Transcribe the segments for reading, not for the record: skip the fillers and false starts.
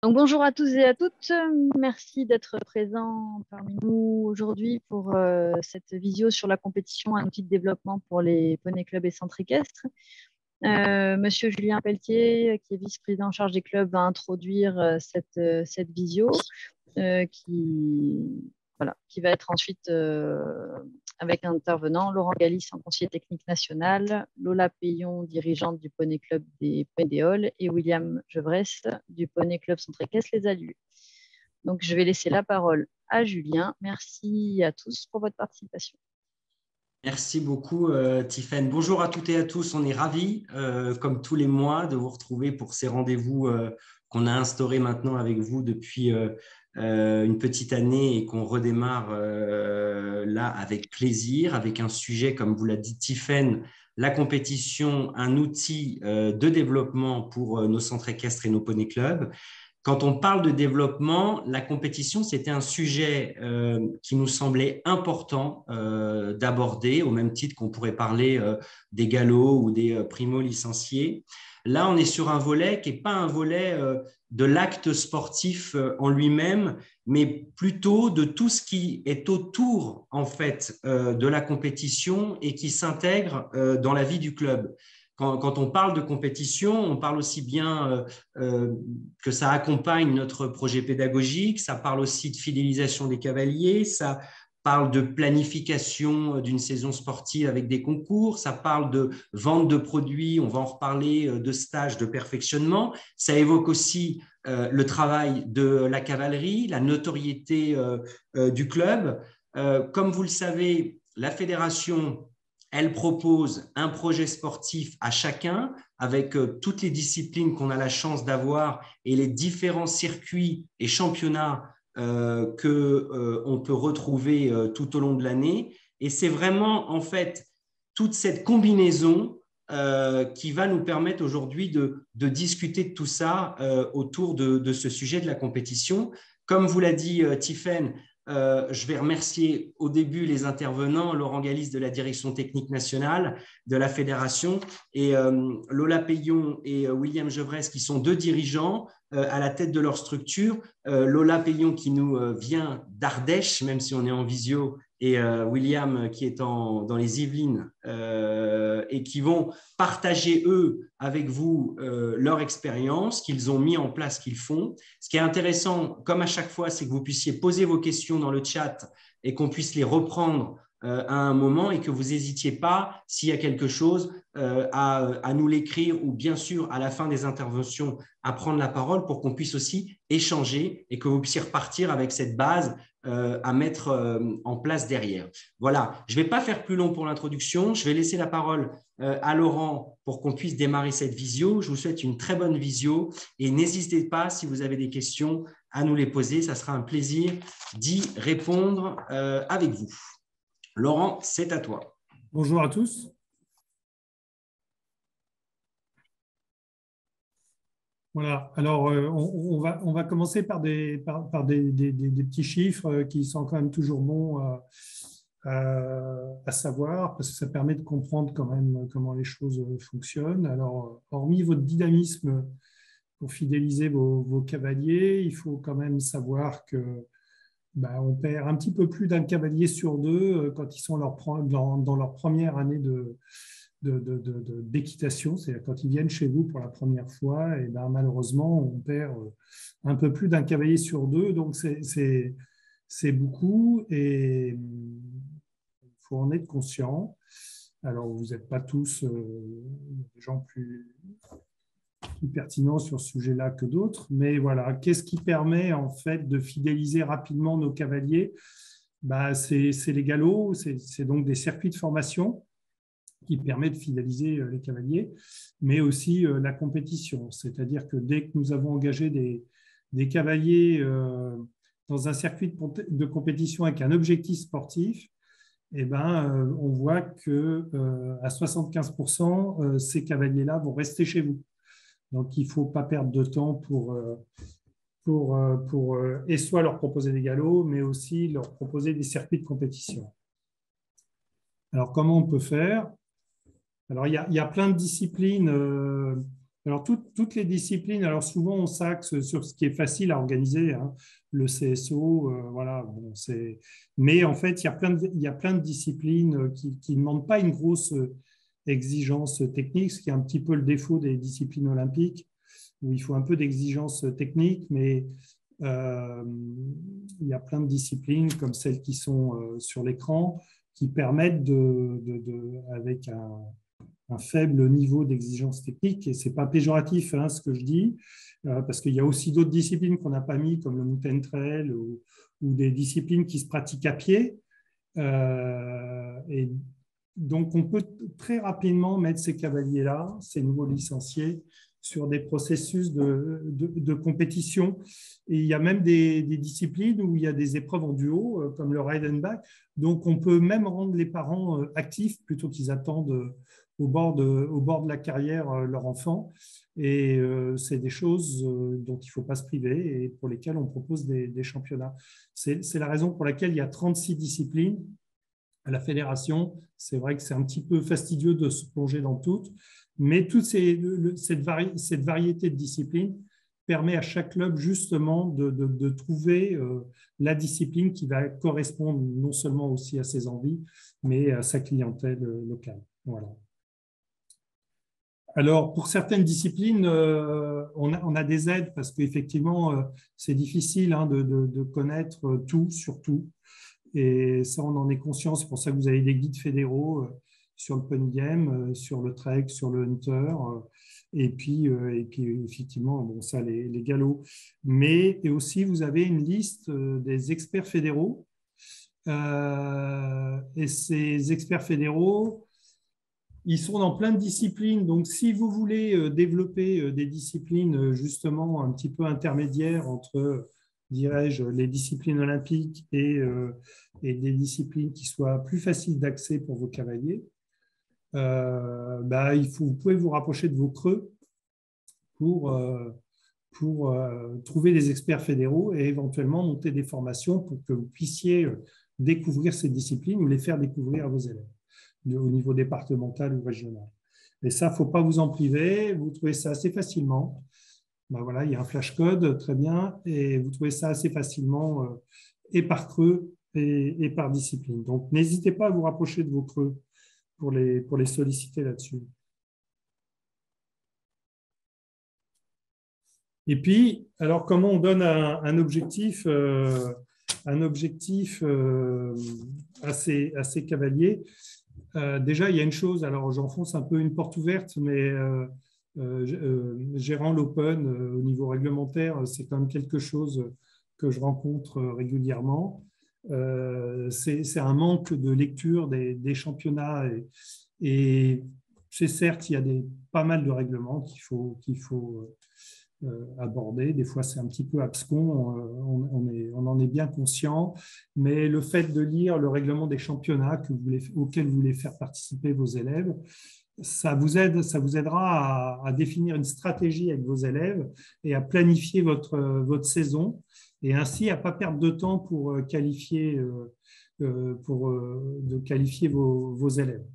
Donc, bonjour à tous et à toutes. Merci d'être présents parmi nous aujourd'hui pour cette visio sur la compétition, un outil de développement pour les poneys clubs et centres équestres. Monsieur Julien Pelletier, qui est vice-président en charge des clubs, va introduire cette visio qui va être ensuite avec un intervenant, Laurent Galis, en conseiller technique national, Lola Payon, dirigeante du Poney Club des Pédéoles, et William Gevresse du Poney Club Centre Équestre Les Allues. Donc, je vais laisser la parole à Julien. Merci à tous pour votre participation. Merci beaucoup, Tiffaine. Bonjour à toutes et à tous. On est ravis, comme tous les mois, de vous retrouver pour ces rendez-vous qu'on a instaurés maintenant avec vous depuis une petite année et qu'on redémarre là avec plaisir, avec un sujet, comme vous l'a dit Tiffaine, la compétition, un outil de développement pour nos centres équestres et nos poney clubs. Quand on parle de développement, la compétition, c'était un sujet qui nous semblait important d'aborder, au même titre qu'on pourrait parler des galops ou des primo-licenciés. Là, on est sur un volet qui n'est pas un volet de l'acte sportif en lui-même, mais plutôt de tout ce qui est autour, en fait, de la compétition et qui s'intègre dans la vie du club. Quand on parle de compétition, on parle aussi bien que ça accompagne notre projet pédagogique, ça parle aussi de fidélisation des cavaliers, ça parle de planification d'une saison sportive avec des concours, ça parle de vente de produits, on va en reparler, de stages de perfectionnement, ça évoque aussi le travail de la cavalerie, la notoriété du club. Comme vous le savez, la fédération, elle propose un projet sportif à chacun avec toutes les disciplines qu'on a la chance d'avoir et les différents circuits et championnats qu'on peut retrouver tout au long de l'année. Et c'est vraiment, en fait, toute cette combinaison qui va nous permettre aujourd'hui de discuter de tout ça autour de ce sujet de la compétition. Comme vous l'a dit Tiffaine, je vais remercier au début les intervenants, Laurent Galis de la direction technique nationale de la fédération et Lola Payon et William Gevresse qui sont deux dirigeants à la tête de leur structure. Lola Payon qui nous vient d'Ardèche, même si on est en visio, et William qui est dans les Yvelines et qui vont partager eux avec vous leur expérience, qu'ils ont mis en place, qu'ils font. Ce qui est intéressant, comme à chaque fois, c'est que vous puissiez poser vos questions dans le chat et qu'on puisse les reprendre à un moment et que vous n'hésitiez pas, s'il y a quelque chose, à nous l'écrire ou bien sûr à la fin des interventions à prendre la parole pour qu'on puisse aussi échanger et que vous puissiez repartir avec cette base à mettre en place derrière. Voilà, je ne vais pas faire plus long pour l'introduction, je vais laisser la parole à Laurent pour qu'on puisse démarrer cette visio. Je vous souhaite une très bonne visio et n'hésitez pas, si vous avez des questions, à nous les poser. Ça sera un plaisir d'y répondre avec vous. Laurent, c'est à toi. Bonjour à tous. Voilà, alors on va commencer par des petits chiffres qui sont quand même toujours bons à savoir, parce que ça permet de comprendre quand même comment les choses fonctionnent. Alors, hormis votre dynamisme pour fidéliser vos cavaliers, il faut quand même savoir que on perd un petit peu plus d'un cavalier sur deux quand ils sont dans leur première année d'équitation, c'est-à-dire quand ils viennent chez vous pour la première fois, et malheureusement, on perd un peu plus d'un cavalier sur deux, donc c'est beaucoup et il faut en être conscient. Alors, vous n'êtes pas tous des gens plus pertinents sur ce sujet-là que d'autres, mais voilà, qu'est-ce qui permet en fait de fidéliser rapidement nos cavaliers? C'est les galops, c'est donc des circuits de formation qui permet de fidéliser les cavaliers, mais aussi la compétition. C'est-à-dire que dès que nous avons engagé des cavaliers dans un circuit de compétition avec un objectif sportif, on voit qu'à 75%, ces cavaliers-là vont rester chez vous. Donc, il ne faut pas perdre de temps pour et soit leur proposer des galops, mais aussi leur proposer des circuits de compétition. Alors, comment on peut faire? Alors, il y a plein de disciplines Alors, toutes les disciplines, alors souvent on s'axe sur ce qui est facile à organiser, hein, le CSO, voilà. Bon, mais en fait, il y a plein de disciplines qui ne demandent pas une grosse exigence technique, ce qui est un petit peu le défaut des disciplines olympiques, où il faut un peu d'exigence technique, mais euh, il y a plein de disciplines comme celles qui sont sur l'écran qui permettent avec un faible niveau d'exigence technique, et ce n'est pas péjoratif hein, ce que je dis, parce qu'il y a aussi d'autres disciplines qu'on n'a pas mis, comme le mountain trail ou des disciplines qui se pratiquent à pied. Et donc, on peut très rapidement mettre ces cavaliers-là, ces nouveaux licenciés, sur des processus de compétition. Et il y a même des disciplines où il y a des épreuves en duo, comme le ride and back. Donc, on peut même rendre les parents actifs plutôt qu'ils attendent au bord de la carrière leur enfant. Et c'est des choses dont il ne faut pas se priver et pour lesquelles on propose des championnats. C'est la raison pour laquelle il y a 36 disciplines à la fédération. C'est vrai que c'est un petit peu fastidieux de se plonger dans toutes, mais cette variété de disciplines permet à chaque club justement de trouver la discipline qui va correspondre non seulement aussi à ses envies, mais à sa clientèle locale. Voilà. Alors, pour certaines disciplines, on a des aides parce qu'effectivement, c'est difficile hein, de connaître tout sur tout. Et ça, on en est conscient. C'est pour ça que vous avez des guides fédéraux sur le pony game, sur le trek, sur le hunter, et puis effectivement, bon, ça, les galops. Mais et aussi, vous avez une liste des experts fédéraux. Et ces experts fédéraux, ils sont dans plein de disciplines. Donc, si vous voulez développer des disciplines justement un petit peu intermédiaires entre, dirais-je, les disciplines olympiques et des disciplines qui soient plus faciles d'accès pour vos cavaliers, vous pouvez vous rapprocher de vos creux pour trouver des experts fédéraux et éventuellement monter des formations pour que vous puissiez découvrir ces disciplines ou les faire découvrir à vos élèves au niveau départemental ou régional. Et ça, il ne faut pas vous en priver. Vous trouvez ça assez facilement. Ben voilà, il y a un flashcode, très bien, et vous trouvez ça assez facilement et par creux et par discipline. Donc, n'hésitez pas à vous rapprocher de vos creux pour les solliciter là-dessus. Et puis, alors, comment on donne un objectif à ces cavaliers? Déjà, il y a une chose, alors j'enfonce un peu une porte ouverte, mais gérant l'Open au niveau réglementaire, c'est quand même quelque chose que je rencontre régulièrement. C'est un manque de lecture des championnats et c'est certes, il y a pas mal de règlements qu'il faut aborder. Des fois, c'est un petit peu abscon, on en est bien conscient, mais le fait de lire le règlement des championnats auxquels vous voulez faire participer vos élèves, ça vous aidera à définir une stratégie avec vos élèves et à planifier votre saison et ainsi à ne pas perdre de temps pour qualifier vos élèves.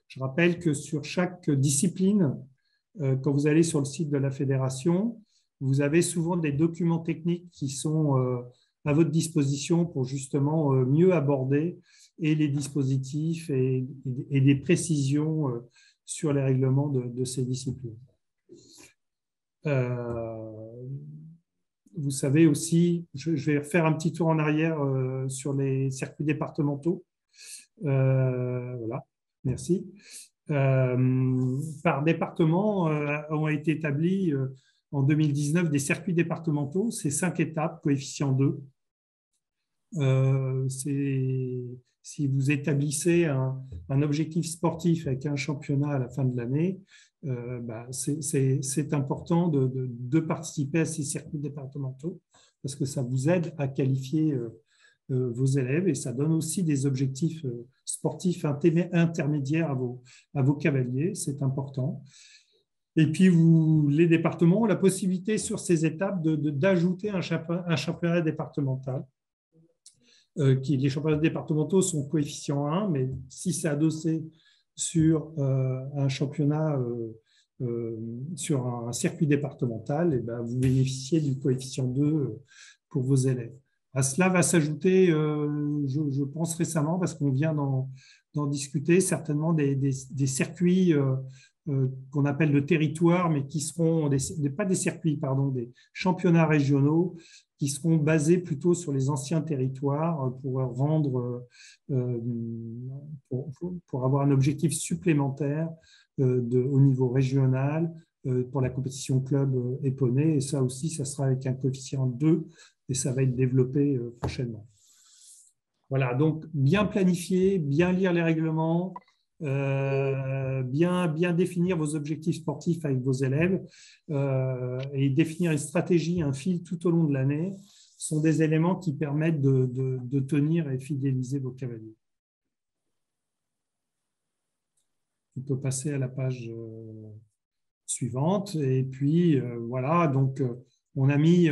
Je rappelle que sur chaque discipline, quand vous allez sur le site de la fédération, vous avez souvent des documents techniques qui sont à votre disposition pour justement mieux aborder et les dispositifs et des précisions sur les règlements de ces disciplines. Vous savez aussi, je vais faire un petit tour en arrière sur les circuits départementaux. Voilà, merci. Par département ont été établis en 2019 des circuits départementaux, c'est 5 étapes, coefficient 2. Si vous établissez un objectif sportif avec un championnat à la fin de l'année, c'est important de participer à ces circuits départementaux parce que ça vous aide à qualifier vos élèves et ça donne aussi des objectifs sportifs intermédiaires à vos cavaliers, c'est important. Et puis, les départements ont la possibilité sur ces étapes d'ajouter un championnat départemental. Les championnats départementaux sont coefficient 1, mais si c'est adossé sur un championnat sur un circuit départemental, et ben, vous bénéficiez du coefficient 2 pour vos élèves. À cela va s'ajouter, je pense récemment, parce qu'on vient d'en discuter, certainement des circuits qu'on appelle de territoire, mais qui seront pas des circuits, pardon, des championnats régionaux qui seront basés plutôt sur les anciens territoires pour rendre, pour avoir un objectif supplémentaire au niveau régional pour la compétition club et poney. Et ça aussi, ça sera avec un coefficient 2 et ça va être développé prochainement. Voilà, donc bien planifier, bien lire les règlements, bien définir vos objectifs sportifs avec vos élèves et définir une stratégie, un fil tout au long de l'année sont des éléments qui permettent de tenir et fidéliser vos cavaliers. On peut passer à la page suivante. Et puis, voilà, donc on a mis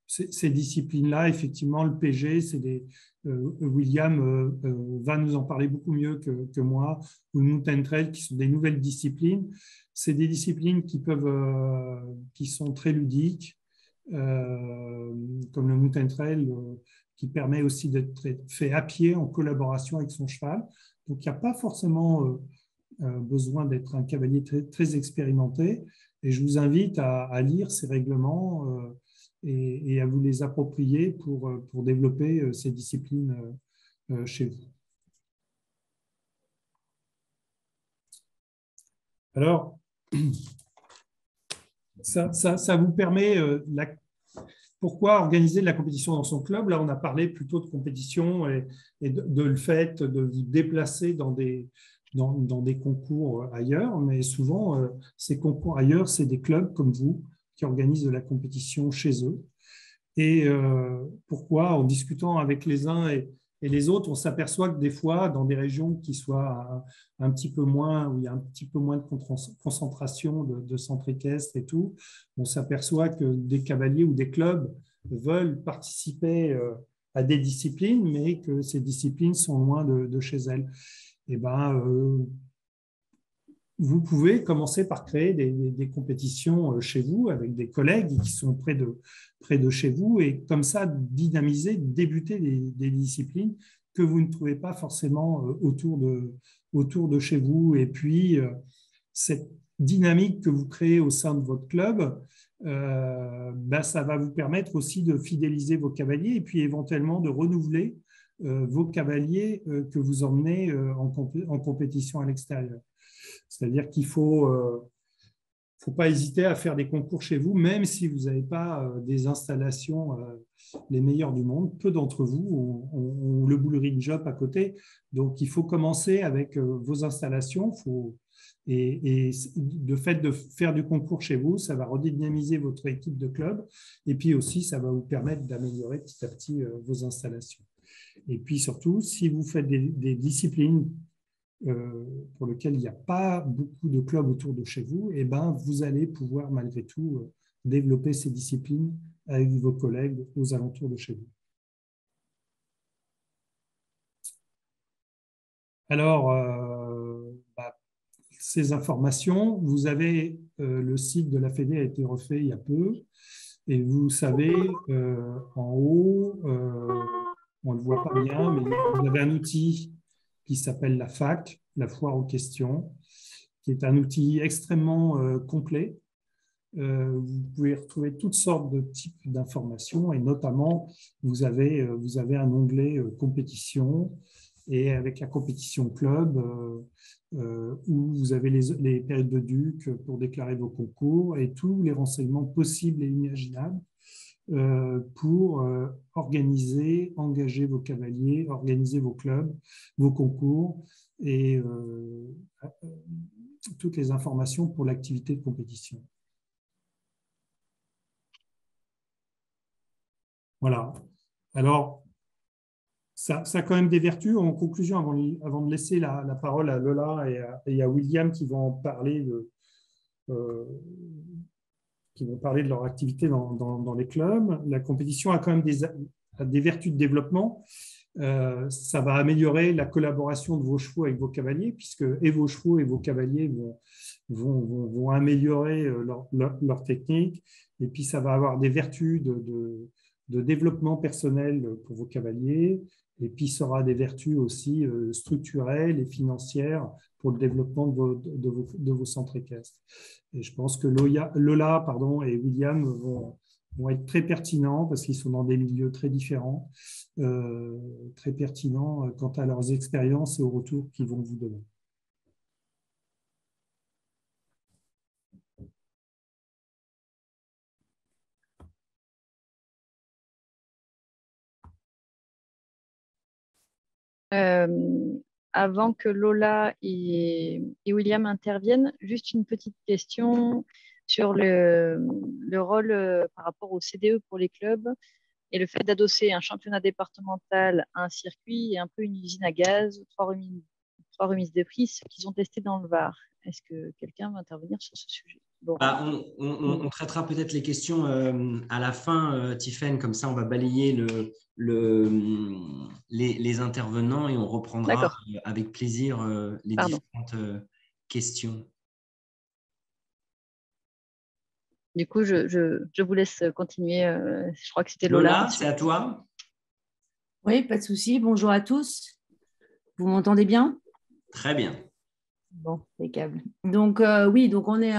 ces disciplines-là, effectivement, le PG, c'est William va nous en parler beaucoup mieux que moi, ou le Mountain Trail, qui sont des nouvelles disciplines. C'est des disciplines qui sont très ludiques, comme le Mountain Trail, qui permet aussi d'être fait à pied en collaboration avec son cheval. Donc, il n'y a pas forcément besoin d'être un cavalier très, très expérimenté. Et je vous invite à lire ces règlements et à vous les approprier pour développer ces disciplines chez vous. Alors, ça vous permet, pourquoi organiser de la compétition dans son club? Là, on a parlé plutôt de compétition et de le fait de vous déplacer dans des concours ailleurs, mais souvent, ces concours ailleurs, c'est des clubs comme vous qui organisent de la compétition chez eux. Et pourquoi, en discutant avec les uns et les autres, on s'aperçoit que des fois, dans des régions qui soient un petit peu moins, où il y a un petit peu moins de concentration de centres équestres et tout, on s'aperçoit que des cavaliers ou des clubs veulent participer à des disciplines, mais que ces disciplines sont loin de chez elles. Et ben, vous pouvez commencer par créer des compétitions chez vous avec des collègues qui sont près de chez vous et comme ça dynamiser, débuter des disciplines que vous ne trouvez pas forcément autour de chez vous. Et puis, cette dynamique que vous créez au sein de votre club, ça va vous permettre aussi de fidéliser vos cavaliers et puis éventuellement de renouveler vos cavaliers que vous emmenez en compétition à l'extérieur. C'est-à-dire qu'il ne faut pas hésiter à faire des concours chez vous, même si vous n'avez pas des installations les meilleures du monde. Peu d'entre vous ont le Bull Ring Job à côté. Donc, il faut commencer avec vos installations. Et le fait de faire du concours chez vous, ça va redynamiser votre équipe de club. Et puis aussi, ça va vous permettre d'améliorer petit à petit vos installations. Et puis surtout, si vous faites des disciplines pour lesquelles il n'y a pas beaucoup de clubs autour de chez vous, et ben, vous allez pouvoir malgré tout développer ces disciplines avec vos collègues aux alentours de chez vous. Alors, ces informations, vous avez le site de la Fédé a été refait il y a peu, et vous savez, en haut, on ne le voit pas bien, mais vous avez un outil qui s'appelle la FAQ, la foire aux questions, qui est un outil extrêmement complet. Vous pouvez retrouver toutes sortes de types d'informations et notamment, vous avez un onglet compétition et avec la compétition club où vous avez les périodes de DUC pour déclarer vos concours et tous les renseignements possibles et imaginables pour organiser, engager vos cavaliers, organiser vos clubs, vos concours et toutes les informations pour l'activité de compétition. Voilà. Alors, ça a quand même des vertus. En conclusion, avant de laisser la parole à Lola et à William qui vont parler de leur activité dans les clubs. La compétition a quand même des vertus de développement. Ça va améliorer la collaboration de vos chevaux avec vos cavaliers, puisque et vos chevaux et vos cavaliers vont améliorer leur technique. Et puis, ça va avoir des vertus de développement personnel pour vos cavaliers. Et puis, ça aura des vertus aussi structurelles et financières pour le développement de vos centres équestres. Et je pense que Lola et William vont être très pertinents parce qu'ils sont dans des milieux très différents, très pertinents quant à leurs expériences et aux retours qu'ils vont vous donner. Avant que Lola et William interviennent, juste une petite question sur le rôle par rapport au CDE pour les clubs et le fait d'adosser un championnat départemental à un circuit et un peu une usine à gaz, trois remises de prix, ce qu'ils ont testé dans le Var. Est-ce que quelqu'un va intervenir sur ce sujet? On traitera peut-être les questions à la fin, Tiffaine, comme ça on va balayer les intervenants et on reprendra avec plaisir les différentes questions. Du coup, je vous laisse continuer. Je crois que c'était Lola. Lola, c'est à toi. Oui, pas de souci. Bonjour à tous. Vous m'entendez bien? Très bien. Bon, impeccable. Donc, oui, donc on est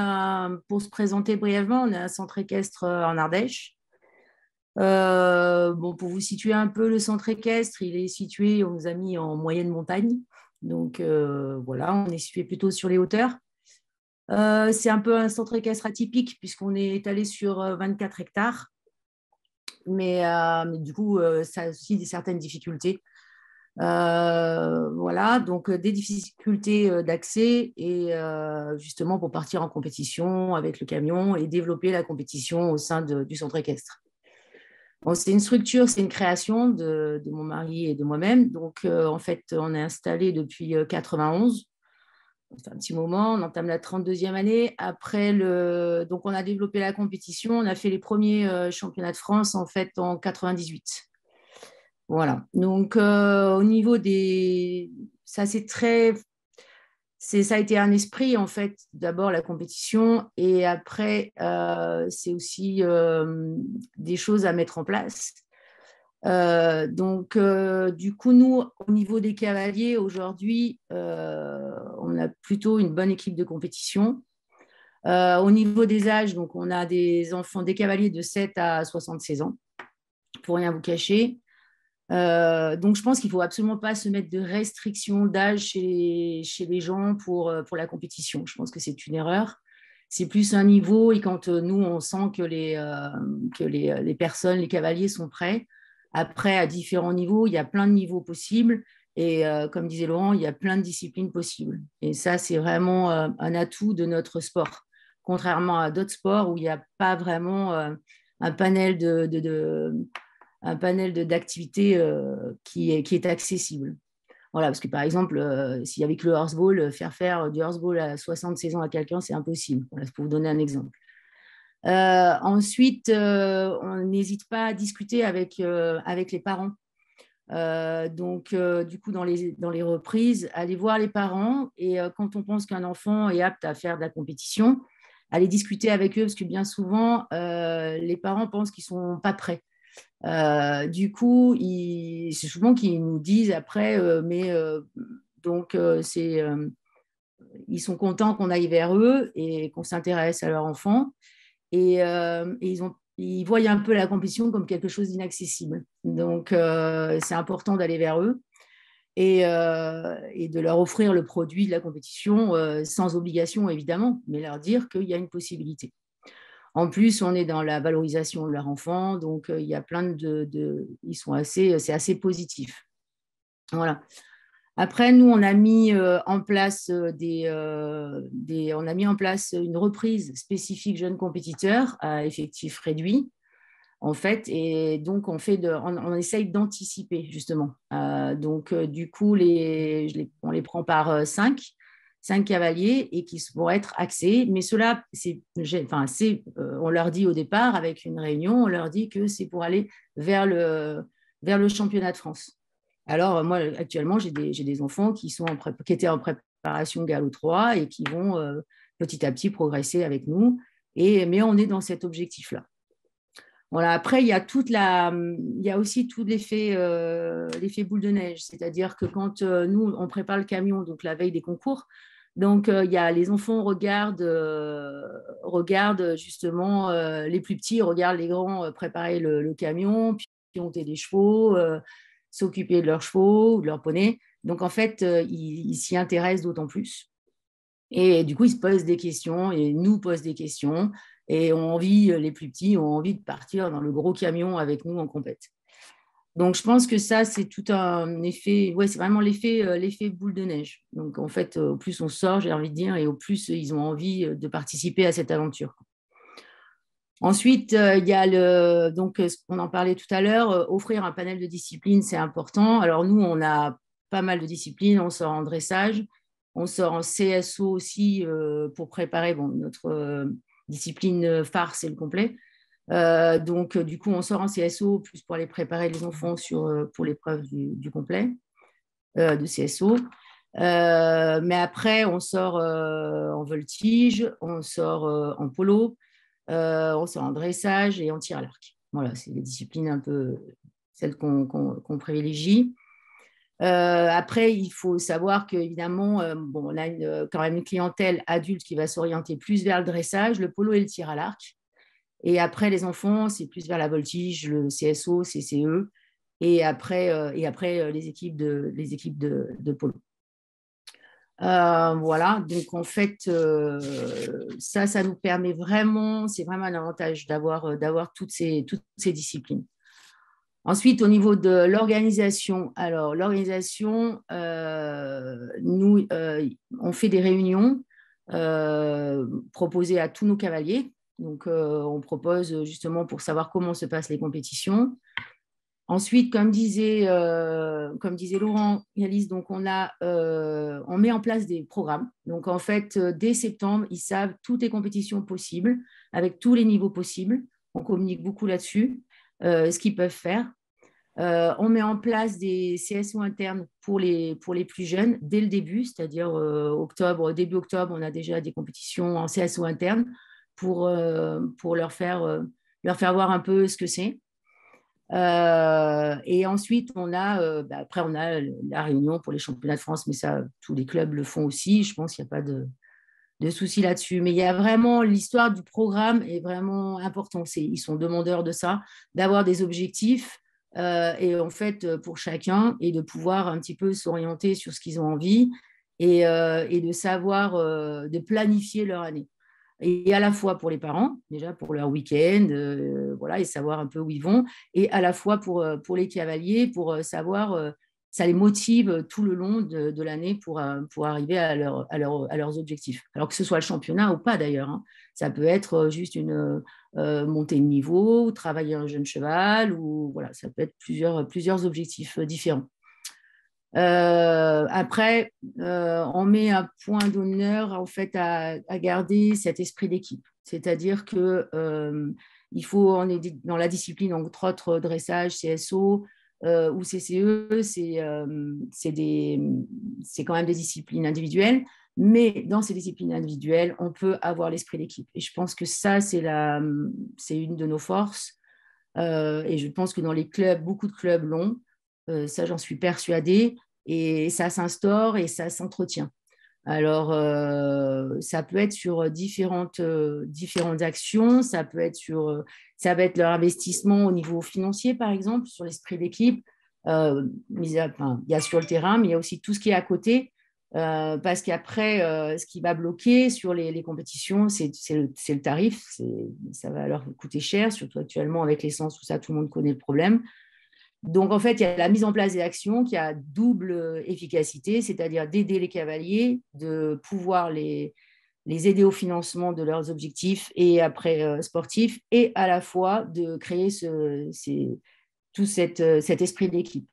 pour se présenter brièvement, on est un centre équestre en Ardèche. Pour vous situer un peu, le centre équestre, il est situé, on nous a mis en moyenne montagne. Donc, voilà, on est situé plutôt sur les hauteurs. C'est un peu un centre équestre atypique puisqu'on est étalé sur 24 hectares. Mais du coup, ça a aussi certaines difficultés. Voilà, donc des difficultés d'accès et justement pour partir en compétition avec le camion et développer la compétition au sein du centre équestre. Bon, c'est une structure, c'est une création de mon mari et de moi-même. Donc, en fait, on est installé depuis 91. C'est un petit moment, on entame la 32e année. Après, donc on a développé la compétition. On a fait les premiers championnats de France en fait en 98. Voilà. Donc, au niveau ça a été un esprit, en fait, d'abord la compétition, et après, c'est aussi des choses à mettre en place. Donc, du coup, nous, au niveau des cavaliers, aujourd'hui, on a plutôt une bonne équipe de compétition. Au niveau des âges, donc, on a des enfants, des cavaliers de 7 à 76 ans, pour rien vous cacher. Donc, je pense qu'il ne faut absolument pas se mettre de restrictions d'âge chez les gens pour la compétition. Je pense que c'est une erreur. C'est plus un niveau et quand nous, on sent que les personnes, les cavaliers sont prêts. Après, à différents niveaux, il y a plein de niveaux possibles. Et comme disait Laurent, il y a plein de disciplines possibles. Et ça, c'est vraiment un atout de notre sport. Contrairement à d'autres sports où il n'y a pas vraiment un panel d'activités qui est accessible. Voilà, parce que par exemple, si avec le horseball, faire du horseball à 76 ans à quelqu'un, c'est impossible. Voilà, pour vous donner un exemple. Ensuite, on n'hésite pas à discuter avec les parents. Du coup, dans les reprises, aller voir les parents et quand on pense qu'un enfant est apte à faire de la compétition, aller discuter avec eux parce que bien souvent, les parents pensent qu'ils ne sont pas prêts. Du coup, c'est souvent qu'ils nous disent après, ils sont contents qu'on aille vers eux et qu'on s'intéresse à leur enfant. Et ils voient un peu la compétition comme quelque chose d'inaccessible. Donc, c'est important d'aller vers eux et de leur offrir le produit de la compétition sans obligation, évidemment, mais leur dire qu'il y a une possibilité. En plus, on est dans la valorisation de leur enfant, donc il y a plein c'est assez positif. Voilà. Après, nous, on a mis en place une reprise spécifique jeunes compétiteurs à effectif réduit, en fait, et donc on essaye d'anticiper justement. Du coup, on les prend par 5 cavaliers et qui vont être axés. Mais cela, on leur dit au départ, avec une réunion, on leur dit que c'est pour aller vers le championnat de France. Alors, moi, actuellement, j'ai des enfants qui étaient en préparation Gallo 3 et qui vont petit à petit progresser avec nous. Mais on est dans cet objectif-là. Voilà. Après, il y a aussi tout l'effet boule de neige. C'est-à-dire que quand nous, on prépare le camion, donc la veille des concours, donc les enfants regardent justement les plus petits, regardent les grands préparer le camion, puis monter des chevaux, s'occuper de leurs chevaux ou de leurs poneys. Donc, en fait, ils s'y intéressent d'autant plus. Et du coup, ils se posent des questions et nous posent des questions. Et les plus petits ont envie de partir dans le gros camion avec nous en compète. Donc, je pense que ça, c'est tout un effet, ouais, c'est vraiment l'effet boule de neige. Donc, en fait, au plus on sort, j'ai envie de dire, et au plus ils ont envie de participer à cette aventure. Ensuite, il y a donc, on en parlait tout à l'heure, offrir un panel de disciplines, c'est important. Alors, nous, on a pas mal de disciplines. On sort en dressage, on sort en CSO aussi pour préparer notre discipline phare, c'est le complet. Donc, du coup, on sort en CSO plus pour aller préparer les enfants pour l'épreuve du complet de CSO. Mais après, on sort en voltige, on sort en polo, on sort en dressage et en tir à l'arc. Voilà, c'est les disciplines un peu celles qu'on privilégie. Après, il faut savoir qu'évidemment, on a quand même une clientèle adulte qui va s'orienter plus vers le dressage, le polo et le tir à l'arc. Et après, les enfants, c'est plus vers la voltige, le CSO, CCE, et après les équipes de polo. Voilà, donc en fait, ça nous permet vraiment, c'est vraiment un avantage d'avoir toutes ces disciplines. Ensuite, au niveau de l'organisation, alors l'organisation, nous, on fait des réunions proposées à tous nos cavaliers. Donc, on propose justement pour savoir comment se passent les compétitions. Ensuite, comme disait Laurent Yalis, donc on met en place des programmes. Donc, en fait, dès septembre, ils savent toutes les compétitions possibles, avec tous les niveaux possibles. On communique beaucoup là-dessus, ce qu'ils peuvent faire. On met en place des CSO internes pour les plus jeunes dès le début, c'est-à-dire début octobre, on a déjà des compétitions en CSO interne pour leur faire voir un peu ce que c'est. Et ensuite, après, on a la réunion pour les championnats de France, mais ça, tous les clubs le font aussi. Je pense qu'il n'y a pas de souci là-dessus. Mais il y a vraiment l'histoire du programme est vraiment important. Ils sont demandeurs de ça, d'avoir des objectifs et en fait pour chacun et de pouvoir un petit peu s'orienter sur ce qu'ils ont envie et de savoir, de planifier leur année. Et à la fois pour les parents, déjà pour leur week-end, voilà, et savoir un peu où ils vont, et à la fois pour les cavaliers, pour savoir, ça les motive tout le long de l'année pour arriver à leurs objectifs. Alors que ce soit le championnat ou pas d'ailleurs, hein. Ça peut être juste une montée de niveau, ou travailler un jeune cheval, ou voilà, ça peut être plusieurs objectifs différents. Après, on met un point d'honneur en fait à garder cet esprit d'équipe. C'est-à-dire que il faut, on est dans la discipline, entre autres dressage, CSO ou CCE, c'est quand même des disciplines individuelles. Mais dans ces disciplines individuelles, on peut avoir l'esprit d'équipe. Et je pense que ça, c'est une de nos forces. Et je pense que dans les clubs, beaucoup de clubs l'ont. Ça, j'en suis persuadée. Et ça s'instaure et ça s'entretient. Alors, ça peut être sur différentes actions. Ça peut être leur investissement au niveau financier, par exemple, sur l'esprit d'équipe. Il y a sur le terrain, mais il y a aussi tout ce qui est à côté. Parce qu'après, ce qui va bloquer sur les compétitions, c'est le tarif. Ça va leur coûter cher, surtout actuellement avec l'essence, tout ça, tout le monde connaît le problème. Donc, en fait, il y a la mise en place des actions qui a double efficacité, c'est-à-dire d'aider les cavaliers, de pouvoir les aider au financement de leurs objectifs et après sportifs, et à la fois de créer tout cet esprit d'équipe.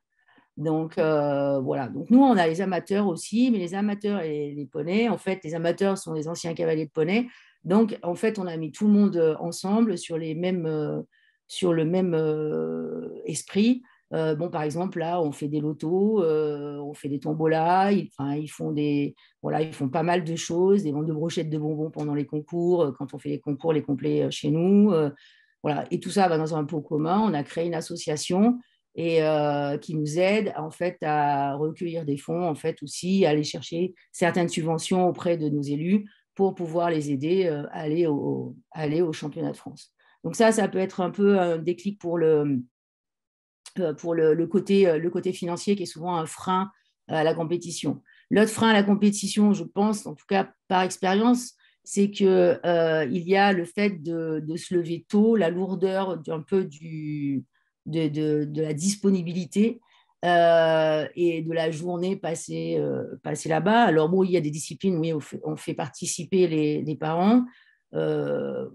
Donc, voilà. Donc, nous, on a les amateurs aussi, mais les amateurs et les poneys, en fait, les amateurs sont les anciens cavaliers de poney. Donc, en fait, on a mis tout le monde ensemble sur le même esprit. Bon, par exemple, là, on fait des lotos, on fait des tombolas, voilà, ils font pas mal de choses, des ventes de brochettes de bonbons pendant les concours, quand on fait les concours, les complets chez nous. Voilà. Et tout ça va dans un pot commun. On a créé une association qui nous aide en fait à recueillir des fonds, en fait aussi, à aller chercher certaines subventions auprès de nos élus pour pouvoir les aider à aller au championnat de France. Donc ça peut être un peu un déclic pour le côté financier qui est souvent un frein à la compétition. L'autre frein à la compétition, je pense, en tout cas par expérience, c'est qu'il y a le fait de se lever tôt, la lourdeur un peu de la disponibilité et de la journée passée là-bas. Alors bon, il y a des disciplines où on fait participer les parents,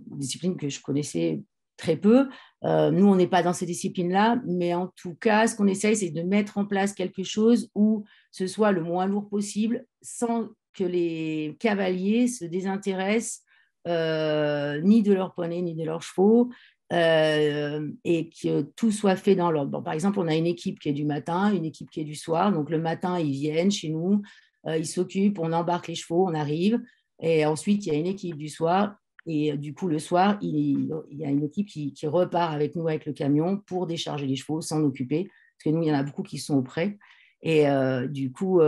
disciplines que je connaissais très peu. Nous, on n'est pas dans ces disciplines-là, mais en tout cas, ce qu'on essaye, c'est de mettre en place quelque chose où ce soit le moins lourd possible, sans que les cavaliers se désintéressent ni de leurs poneys, ni de leurs chevaux, et que tout soit fait dans l'ordre. Bon, par exemple, on a une équipe qui est du matin, une équipe qui est du soir. Donc, le matin, ils viennent chez nous, ils s'occupent, on embarque les chevaux, on arrive. Et ensuite, il y a une équipe du soir. Et du coup, le soir, il y a une équipe qui repart avec nous, avec le camion, pour décharger les chevaux, s'en occuper. Parce que nous, il y en a beaucoup qui sont auprès. Et du coup,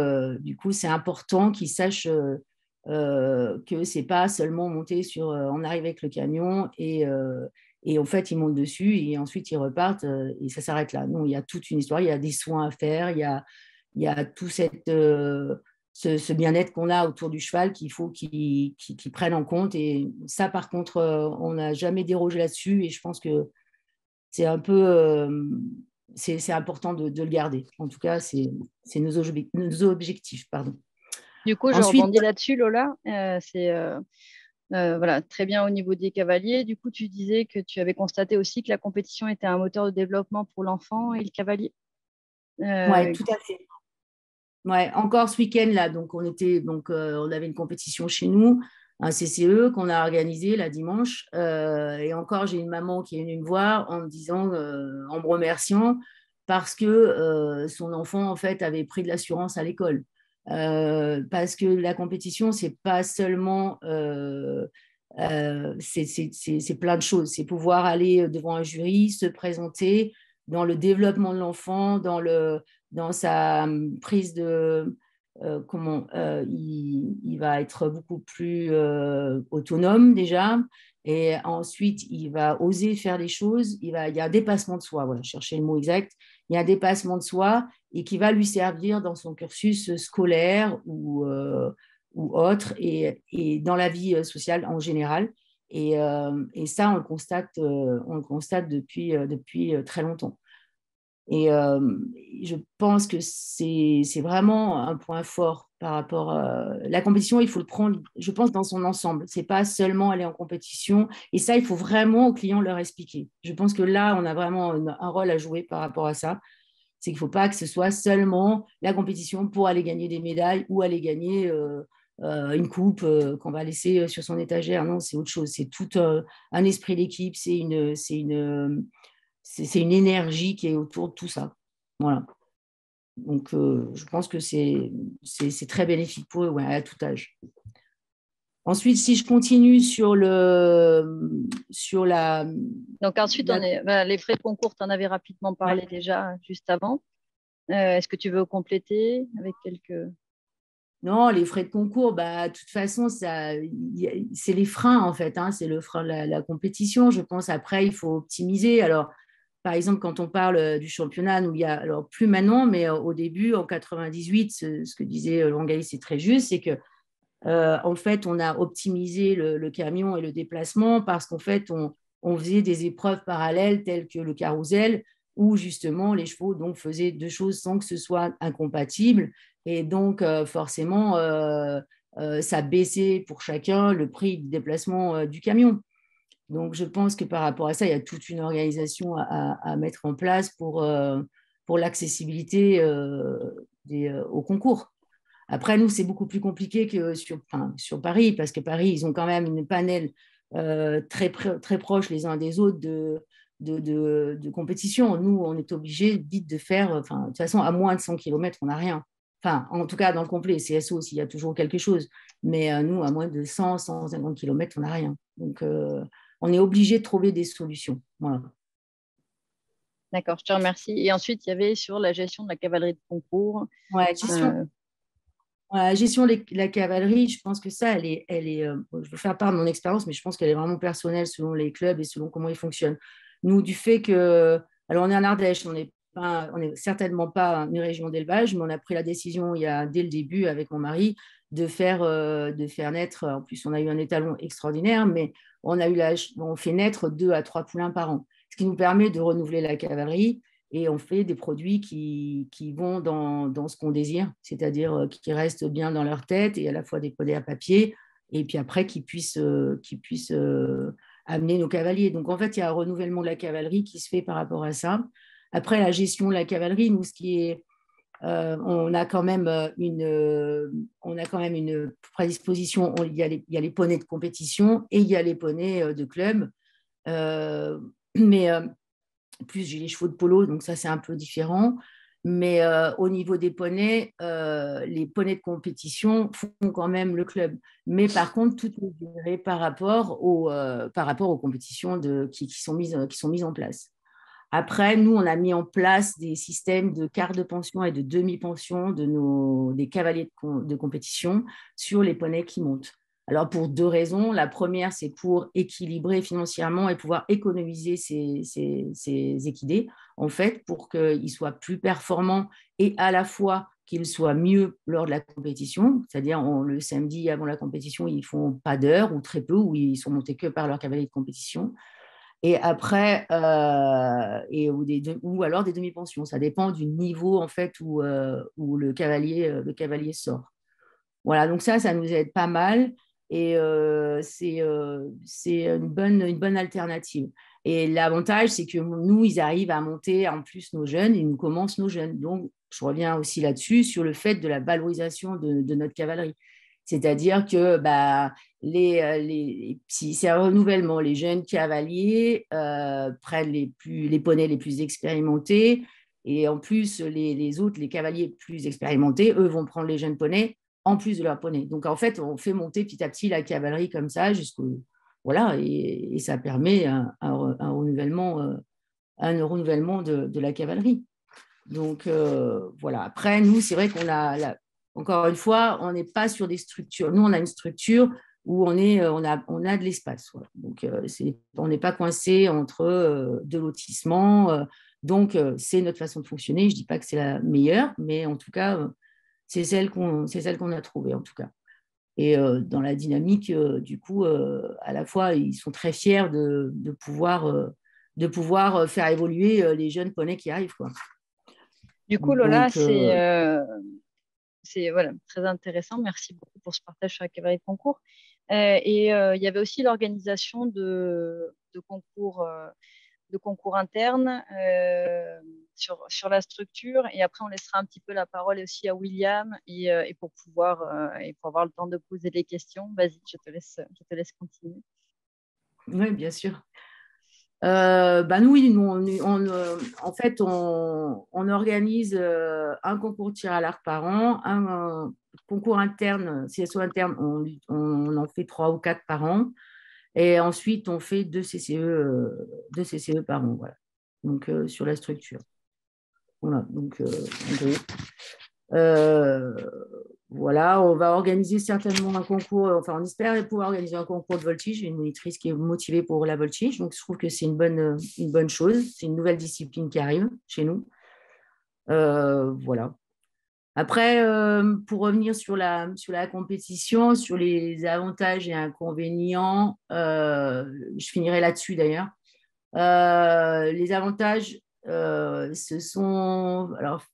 c'est important qu'ils sachent que ce n'est pas seulement monter sur... on arrive avec le camion et en fait, ils montent dessus et ensuite, ils repartent et ça s'arrête là. Non, il y a toute une histoire, il y a des soins à faire, il y a tout ce bien-être qu'on a autour du cheval qu'il faut qu'ils prennent en compte. Et ça, par contre, on n'a jamais dérogé là-dessus et je pense que c'est un peu... c'est important de le garder. En tout cas, c'est nos objectifs. Pardon. Du coup, je Ensuite, rebondis là-dessus, Lola. Voilà, très bien au niveau des cavaliers. Du coup, tu disais que tu avais constaté aussi que la compétition était un moteur de développement pour l'enfant et le cavalier. Oui, tout à fait. Ouais, encore ce week-end là, donc on avait une compétition chez nous, un CCE qu'on a organisé la dimanche, et encore j'ai une maman qui est venue me voir en me disant, en me remerciant parce que son enfant en fait avait pris de l'assurance à l'école, parce que la compétition c'est pas seulement c'est plein de choses, c'est pouvoir aller devant un jury, se présenter dans le développement de l'enfant, dans sa prise de... il va être beaucoup plus autonome déjà. Et ensuite, il va oser faire des choses. Il y a un dépassement de soi, voilà, chercher le mot exact. Il y a un dépassement de soi et qui va lui servir dans son cursus scolaire ou autre et dans la vie sociale en général. Et ça, on le constate depuis très longtemps. Et je pense que c'est vraiment un point fort par rapport à la compétition. Il faut le prendre, je pense, dans son ensemble. Ce n'est pas seulement aller en compétition. Et ça, il faut vraiment aux clients leur expliquer. Je pense que là, on a vraiment un rôle à jouer par rapport à ça. C'est qu'il ne faut pas que ce soit seulement la compétition pour aller gagner des médailles ou aller gagner une coupe qu'on va laisser sur son étagère. Non, c'est autre chose. C'est tout un esprit d'équipe. C'est une énergie qui est autour de tout ça. Voilà. Donc, je pense que c'est très bénéfique pour eux, ouais, à tout âge. Ensuite, si je continue sur la... Donc ensuite, les frais de concours, tu en avais rapidement parlé déjà juste avant. Est-ce que tu veux compléter avec quelques... Non, les frais de concours, de toute façon, c'est les freins, en fait. Hein, c'est le frein de la compétition. Je pense, après, il faut optimiser. Alors, par exemple, quand on parle du championnat, nous, il y a, alors plus maintenant, mais au début, en 98, ce que disait Laurent Gailly, c'est très juste, c'est que en fait, on a optimisé le camion et le déplacement parce qu'en fait, on faisait des épreuves parallèles telles que le carrousel, où justement les chevaux donc, faisaient deux choses sans que ce soit incompatible. Et donc, forcément, ça baissait pour chacun le prix du déplacement du camion. Donc, je pense que par rapport à ça, il y a toute une organisation à mettre en place pour l'accessibilité au concours. Après, nous, c'est beaucoup plus compliqué que sur Paris, parce que Paris, ils ont quand même une panel très proche les uns des autres de compétition. Nous, on est obligé vite de faire, enfin, de toute façon, à moins de 100 km, on n'a rien. Enfin, en tout cas, dans le complet, CSO aussi, il y a toujours quelque chose. Mais nous, à moins de 100, 150 km, on n'a rien. Donc, on est obligé de trouver des solutions. Voilà. D'accord, je te remercie. Et ensuite, il y avait sur la gestion de la cavalerie de concours. Ouais, gestion de la cavalerie, je pense que ça, je veux faire part de mon expérience, mais je pense qu'elle est vraiment personnelle selon les clubs et selon comment ils fonctionnent. Nous, du fait que, alors on est en Ardèche, on n'est certainement pas une région d'élevage, mais on a pris la décision dès le début avec mon mari de faire naître, en plus on a eu un étalon extraordinaire, mais on fait naître 2 à 3 poulains par an, ce qui nous permet de renouveler la cavalerie. Et on fait des produits qui vont dans ce qu'on désire, c'est-à-dire qui restent bien dans leur tête et à la fois des poneys à papier, et puis après qui puissent amener nos cavaliers. Donc en fait, il y a un renouvellement de la cavalerie qui se fait par rapport à ça. Après, la gestion de la cavalerie, nous, on a quand même une prédisposition. Il y a les poneys de compétition et il y a les poneys de club. Mais plus j'ai les chevaux de polo, donc ça c'est un peu différent. Mais au niveau des poneys, les poneys de compétition font quand même le club. Mais par contre, tout est géré par rapport aux compétitions qui sont mises en place. Après, nous, on a mis en place des systèmes de quart de pension et de demi-pension des cavaliers de compétition sur les poneys qui montent. Alors, pour 2 raisons. La première, c'est pour équilibrer financièrement et pouvoir économiser ces équidés, en fait, pour qu'ils soient plus performants et à la fois qu'ils soient mieux lors de la compétition. C'est-à-dire, le samedi avant la compétition, ils ne font pas d'heures ou très peu, ou ils sont montés que par leur cavalier de compétition. Et après, ou alors des demi-pensions. Ça dépend du niveau, en fait, où le cavalier sort. Voilà, donc ça nous aide pas mal. Et c'est une bonne alternative. Et l'avantage, c'est que nous, ils arrivent à monter en plus nos jeunes, ils nous commencent nos jeunes. Donc, je reviens aussi là-dessus, sur le fait de la valorisation de notre cavalerie. C'est-à-dire que si c'est un renouvellement, les jeunes cavaliers prennent les poneys les plus expérimentés. Et en plus, les autres, les cavaliers plus expérimentés, eux, vont prendre les jeunes poneys en plus de leur poney. Donc, en fait, on fait monter petit à petit la cavalerie comme ça, voilà, et ça permet un renouvellement de la cavalerie. Donc, voilà. Après, nous, c'est vrai encore une fois, on n'est pas sur des structures. Nous, on a une structure où on a de l'espace. Voilà. Donc, on n'est pas coincé entre 2 lotissements. Donc, c'est notre façon de fonctionner. Je ne dis pas que c'est la meilleure, mais en tout cas, c'est celle qu'on a trouvée, en tout cas. Et dans la dynamique, du coup, à la fois, ils sont très fiers de pouvoir faire évoluer les jeunes poneys qui arrivent, quoi. Du coup, Lola, Donc, c'est voilà, très intéressant. Merci beaucoup pour ce partage sur la cavalerie de concours. Il y avait aussi l'organisation de concours internes sur la structure. Et après, on laissera un petit peu la parole aussi à William et pour avoir le temps de poser des questions. Vas-y, je te laisse continuer. Oui, bien sûr. Nous, en fait, on organise un concours de tir à l'arc par an, un concours interne, CSO interne, on en fait 3 ou 4 par an. Et ensuite, on fait 2 CCE par an, voilà. Donc, sur la structure. Voilà, donc, en gros. Voilà, on va organiser certainement un concours, enfin, on espère pouvoir organiser un concours de voltige. J'ai une monitrice qui est motivée pour la voltige, donc je trouve que c'est une bonne chose. C'est une nouvelle discipline qui arrive chez nous. Voilà. Après, pour revenir sur la compétition, sur les avantages et inconvénients, je finirai là-dessus d'ailleurs. Les avantages, ce sont, alors,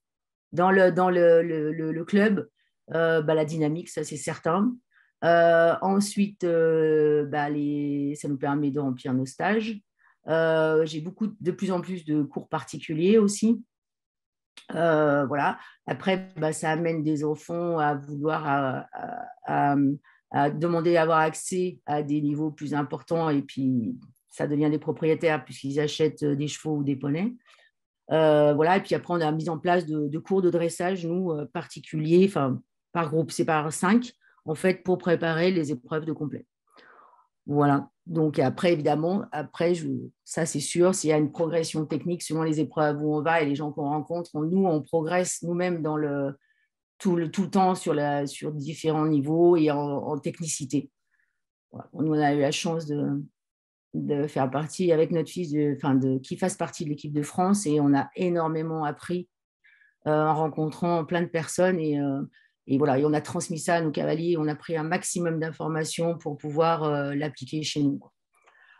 dans le club, la dynamique, ça c'est certain. Ensuite, ça nous permet de remplir nos stages. J'ai de plus en plus de cours particuliers aussi. Voilà. Après, ça amène des enfants à vouloir à demander à avoir accès à des niveaux plus importants et puis ça devient des propriétaires puisqu'ils achètent des chevaux ou des poneys. Voilà, et puis après, on a mis en place de cours de dressage, nous, particuliers, enfin, par groupe, c'est par 5, en fait, pour préparer les épreuves de complet. Voilà. Donc, après, évidemment, ça, c'est sûr, s'il y a une progression technique selon les épreuves où on va et les gens qu'on rencontre, nous, on progresse nous-mêmes tout le temps sur différents niveaux et en technicité. Voilà. On a eu la chance de faire partie avec notre fils, qu'il fasse partie de l'équipe de France, et on a énormément appris en rencontrant plein de personnes, et voilà, et on a transmis ça à nos cavaliers, on a pris un maximum d'informations pour pouvoir l'appliquer chez nous.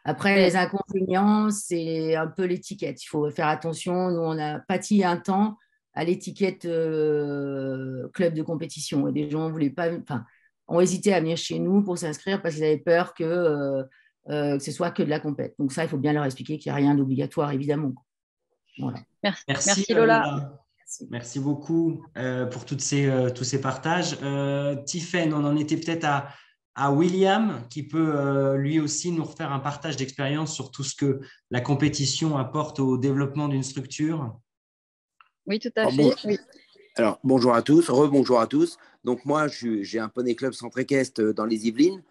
Après, les inconvénients, c'est un peu l'étiquette. Il faut faire attention. Nous, on a pâti un temps à l'étiquette club de compétition, et des gens ont hésité à venir chez nous pour s'inscrire parce qu'ils avaient peur que ce soit que de la compète. Donc ça, il faut bien leur expliquer qu'il n'y a rien d'obligatoire, évidemment. Voilà. Merci Lola. Merci beaucoup pour tous ces partages. Tiffaine, on en était peut-être à William, qui peut lui aussi nous refaire un partage d'expérience sur tout ce que la compétition apporte au développement d'une structure. Oui, tout à fait. Oui. Alors, bonjour à tous, rebonjour à tous. Donc, moi, j'ai un poney club centre équestre dans les Yvelines.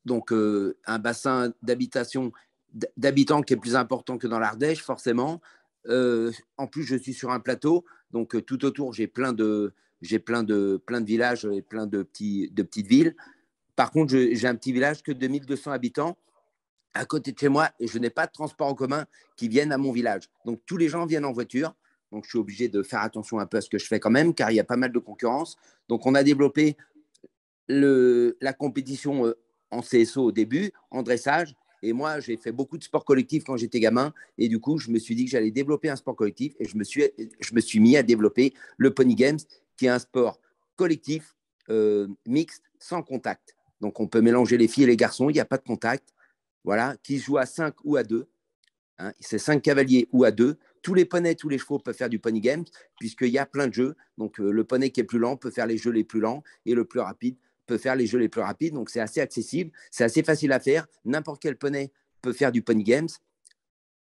Donc, un bassin d'habitants qui est plus important que dans l'Ardèche, forcément. En plus, je suis sur un plateau. Donc, tout autour, j'ai plein de villages et plein de petites villes. Par contre, j'ai un petit village que de 1200 habitants à côté de chez moi, et je n'ai pas de transport en commun qui viennent à mon village. Donc, tous les gens viennent en voiture. Donc, je suis obligé de faire attention un peu à ce que je fais quand même, car il y a pas mal de concurrence. Donc, on a développé la compétition en CSO au début, en dressage. Et moi, j'ai fait beaucoup de sport collectif quand j'étais gamin. Et du coup, je me suis dit que j'allais développer un sport collectif. Et je me suis mis à développer le Pony Games, qui est un sport collectif mixte, sans contact. Donc, on peut mélanger les filles et les garçons. Il n'y a pas de contact. Voilà, qui se joue à 5 ou à 2. Hein, c'est 5 cavaliers ou à 2. Tous les poneys, tous les chevaux peuvent faire du Pony Games, puisqu'il y a plein de jeux. Donc, le poney qui est plus lent peut faire les jeux les plus lents, et le plus rapide peut faire les jeux les plus rapides. Donc, c'est assez accessible, c'est assez facile à faire. N'importe quel poney peut faire du Pony Games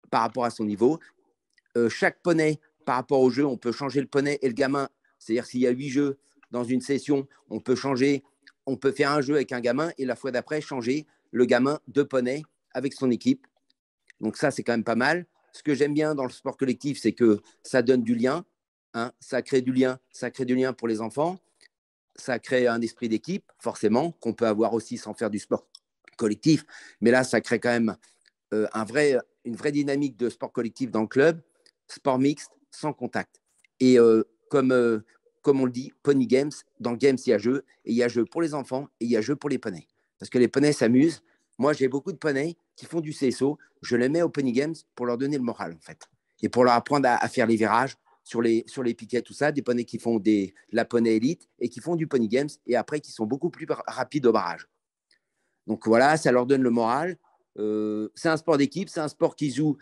par rapport à son niveau. Chaque poney, par rapport au jeu, on peut changer le poney et le gamin. C'est-à-dire, s'il y a 8 jeux dans une session, on peut faire un jeu avec un gamin et la fois d'après, changer le gamin de poney avec son équipe. Donc, ça, c'est quand même pas mal. Ce que j'aime bien dans le sport collectif, c'est que ça donne du lien. Hein, ça crée du lien pour les enfants. Ça crée un esprit d'équipe, forcément, qu'on peut avoir aussi sans faire du sport collectif. Mais là, ça crée quand même une vraie dynamique de sport collectif dans le club, sport mixte, sans contact. Et comme on le dit, Pony Games, dans le Games, il y a jeu, et il y a jeu pour les enfants, et il y a jeu pour les poneys. Parce que les poneys s'amusent. Moi, j'ai beaucoup de poneys qui font du CSO. Je les mets au Pony Games pour leur donner le moral, en fait. Et pour leur apprendre à faire les virages sur les piquets, tout ça. Des poneys qui font de la poney élite et qui font du Pony Games, et après, qui sont beaucoup plus rapides au barrage. Donc voilà, ça leur donne le moral. C'est un sport d'équipe, c'est un sport qui joue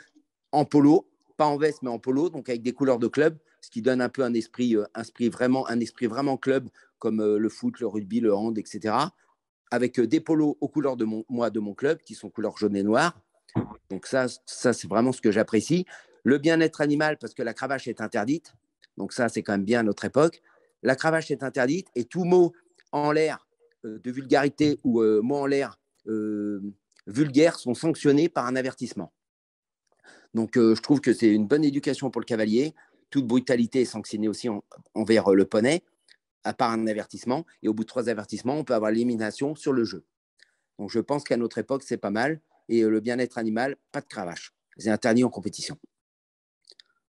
en polo, pas en veste, mais en polo, donc avec des couleurs de club, ce qui donne un peu un esprit vraiment club, comme le foot, le rugby, le hand, etc. Avec des polos aux couleurs de mon club, qui sont couleur jaune et noir. Donc ça c'est vraiment ce que j'apprécie. Le bien-être animal, parce que la cravache est interdite. Donc ça, c'est quand même bien à notre époque. La cravache est interdite, et tout mot en l'air de vulgarité ou mot en l'air vulgaire sont sanctionnés par un avertissement. Donc, je trouve que c'est une bonne éducation pour le cavalier. Toute brutalité est sanctionnée aussi envers le poney, à part un avertissement. Et au bout de 3 avertissements, on peut avoir l'élimination sur le jeu. Donc, je pense qu'à notre époque, c'est pas mal. Et le bien-être animal, pas de cravache. C'est interdit en compétition.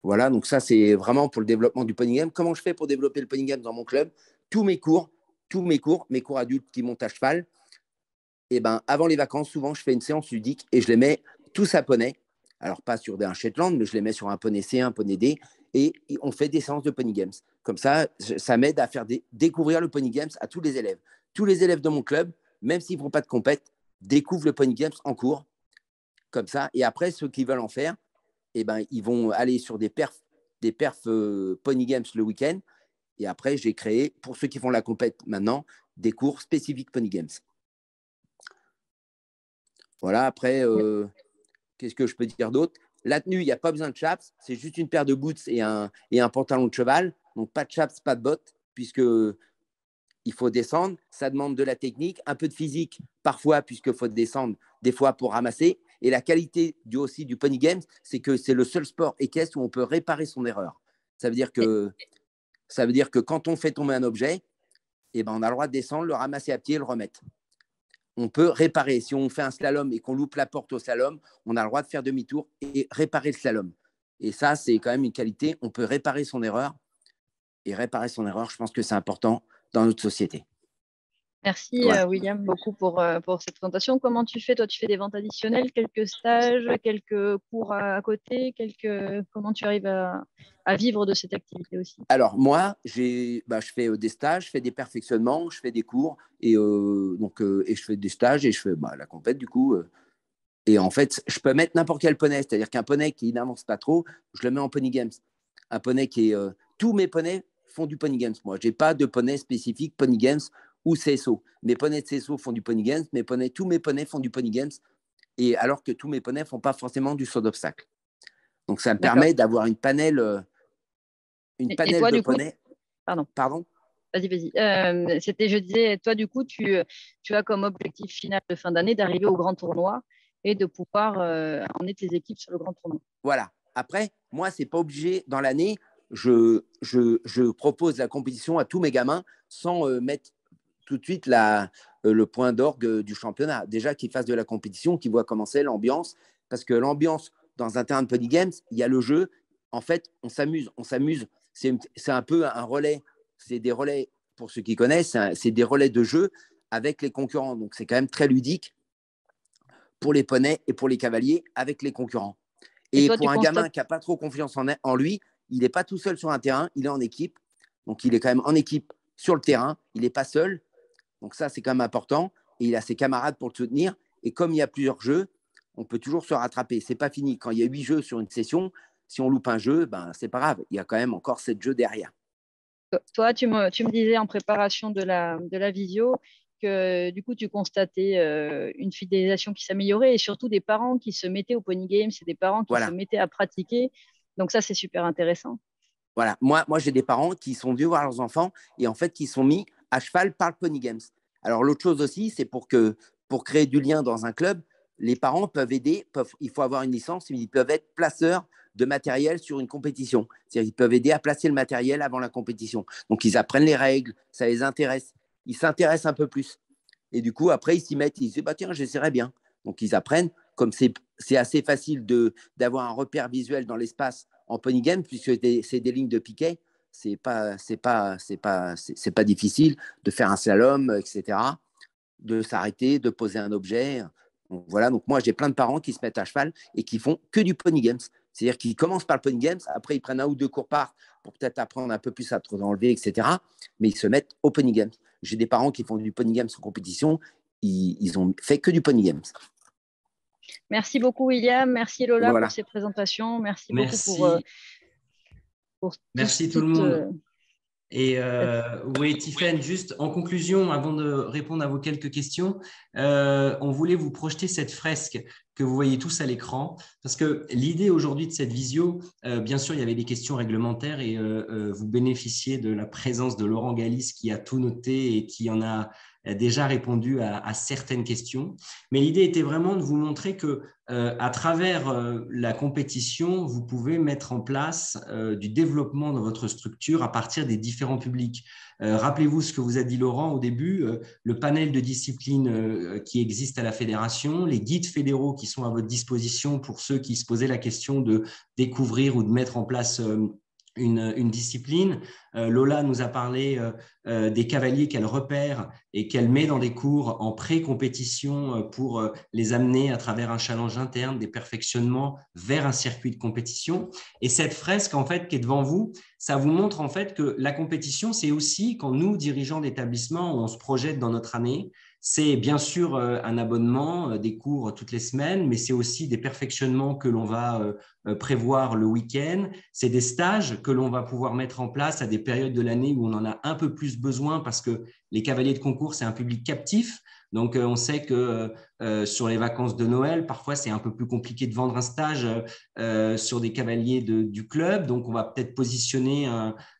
Voilà, donc ça, c'est vraiment pour le développement du pony game. Comment je fais pour développer le pony game dans mon club? Tous mes cours adultes qui montent à cheval, et ben, avant les vacances, souvent, je fais une séance ludique et je les mets tous à poney. Alors, pas sur un Shetland, mais je les mets sur un poney C, un poney D, et on fait des séances de pony games. Comme ça m'aide à faire découvrir le pony games à tous les élèves. Tous les élèves de mon club, même s'ils ne font pas de compète, découvrent le pony games en cours, comme ça. Et après, ceux qui veulent en faire, eh ben, ils vont aller sur des perfs pony games le week-end. Et après, j'ai créé, pour ceux qui font la compète maintenant, des cours spécifiques pony games. Voilà, après, qu'est-ce que je peux dire d'autre? La tenue, il n'y a pas besoin de chaps, c'est juste une paire de boots et un pantalon de cheval. Donc, pas de chaps, pas de bottes, puisqu'il faut descendre. Ça demande de la technique, un peu de physique parfois, puisqu'il faut descendre des fois pour ramasser. Et la qualité aussi du Pony Games, c'est que c'est le seul sport équestre où on peut réparer son erreur. Ça veut dire que quand on fait tomber un objet, eh ben, on a le droit de descendre, le ramasser à pied et le remettre. On peut réparer. Si on fait un slalom et qu'on loupe la porte au slalom, on a le droit de faire demi-tour et réparer le slalom. Et ça, c'est quand même une qualité. On peut réparer son erreur. Et réparer son erreur, je pense que c'est important dans notre société. Merci Voilà. William beaucoup pour cette présentation. Comment tu fais? Toi, tu fais des ventes additionnelles, quelques stages, quelques cours à côté, comment tu arrives à vivre de cette activité aussi? Alors, moi, je fais des stages, je fais des perfectionnements, je fais des cours et je fais des stages et je fais la compète du coup. Et en fait, je peux mettre n'importe quel poney, c'est-à-dire qu'un poney qui n'avance pas trop, je le mets en Pony Games. Un poney qui est… tous mes poneys font du Pony Games. Moi, je n'ai pas de poney spécifique Pony Games ou CSO. Mes poneys de CSO font du Pony Games, tous mes poneys font du Pony Games, et alors que tous mes poneys ne font pas forcément du saut d'obstacle. Donc, ça me permet d'avoir une panel toi, de poneys. Pardon. Vas-y. Je disais, toi, du coup, tu as comme objectif final de fin d'année d'arriver au grand tournoi et de pouvoir emmener tes équipes sur le grand tournoi. Voilà. Après, moi, ce n'est pas obligé dans l'année. Je propose la compétition à tous mes gamins sans mettre tout de suite le point d'orgue du championnat. Déjà qu'ils fassent de la compétition, qu'ils voient comment c'est l'ambiance. Parce que l'ambiance, dans un terrain de Pony Games, il y a le jeu. En fait, on s'amuse. C'est un peu un relais. C'est des relais, pour ceux qui connaissent, c'est des relais de jeu avec les concurrents. Donc, c'est quand même très ludique pour les poneys et pour les cavaliers avec les concurrents. Et toi, pour un gamin qui n'a pas trop confiance en lui, il n'est pas tout seul sur un terrain, il est en équipe. Donc, il est quand même en équipe sur le terrain. Il n'est pas seul. Donc, ça, c'est quand même important. Et il a ses camarades pour le soutenir. Et comme il y a plusieurs jeux, on peut toujours se rattraper. Ce n'est pas fini. Quand il y a 8 jeux sur une session, si on loupe un jeu, ce n'est pas grave. Il y a quand même encore 7 jeux derrière. Toi, tu me disais en préparation de la visio que du coup, tu constatais une fidélisation qui s'améliorait et surtout des parents qui se mettaient au Pony Games et des parents qui se mettaient à pratiquer. Donc ça, c'est super intéressant. Voilà. Moi, j'ai des parents qui sont venus voir leurs enfants et en fait, qui sont mis à cheval par le Pony Games. Alors, l'autre chose aussi, c'est pour créer du lien dans un club, les parents peuvent aider, il faut avoir une licence, ils peuvent être placeurs de matériel sur une compétition. C'est-à-dire qu'ils peuvent aider à placer le matériel avant la compétition. Donc, ils apprennent les règles, ça les intéresse. Ils s'intéressent un peu plus. Et du coup, après, ils s'y mettent, ils se disent, tiens, j'essaierai bien. Donc, ils apprennent. Comme c'est assez facile d'avoir un repère visuel dans l'espace en Pony Game, puisque c'est des lignes de piquet, c'est pas difficile de faire un slalom, etc., de s'arrêter, de poser un objet. Donc, voilà. Donc, moi, j'ai plein de parents qui se mettent à cheval et qui font que du Pony Games. C'est-à-dire qu'ils commencent par le Pony Games, après, ils prennent 1 ou 2 cours par pour peut-être apprendre un peu plus à trop enlever, etc. Mais ils se mettent au Pony Games. J'ai des parents qui font du Pony Games en compétition. Ils ont fait que du Pony Games. Merci beaucoup, William. Merci, Lola, pour ces présentations. Merci beaucoup pour merci tout le monde. Et oui, Tiffaine, juste en conclusion, avant de répondre à vos quelques questions, on voulait vous projeter cette fresque que vous voyez tous à l'écran, parce que l'idée aujourd'hui de cette visio, bien sûr, il y avait des questions réglementaires et vous bénéficiez de la présence de Laurent Galis qui a tout noté et qui en a déjà répondu à certaines questions. Mais l'idée était vraiment de vous montrer que à travers la compétition, vous pouvez mettre en place du développement dans votre structure à partir des différents publics. Rappelez-vous ce que vous a dit Laurent au début, le panel de disciplines qui existe à la fédération, les guides fédéraux qui sont à votre disposition pour ceux qui se posaient la question de découvrir ou de mettre en place une discipline. Lola nous a parlé des cavaliers qu'elle repère et qu'elle met dans des cours en pré-compétition pour les amener à travers un challenge interne, des perfectionnements vers un circuit de compétition. Et cette fresque, en fait, qui est devant vous, ça vous montre en fait que la compétition, c'est aussi quand nous, dirigeants d'établissement, on se projette dans notre année, c'est bien sûr un abonnement, des cours toutes les semaines, mais c'est aussi des perfectionnements que l'on va prévoir le week-end. C'est des stages que l'on va pouvoir mettre en place à des périodes de l'année où on en a un peu plus besoin parce que les cavaliers de concours, c'est un public captif. Donc, on sait que sur les vacances de Noël, parfois, c'est un peu plus compliqué de vendre un stage sur des cavaliers du club. Donc, on va peut-être positionner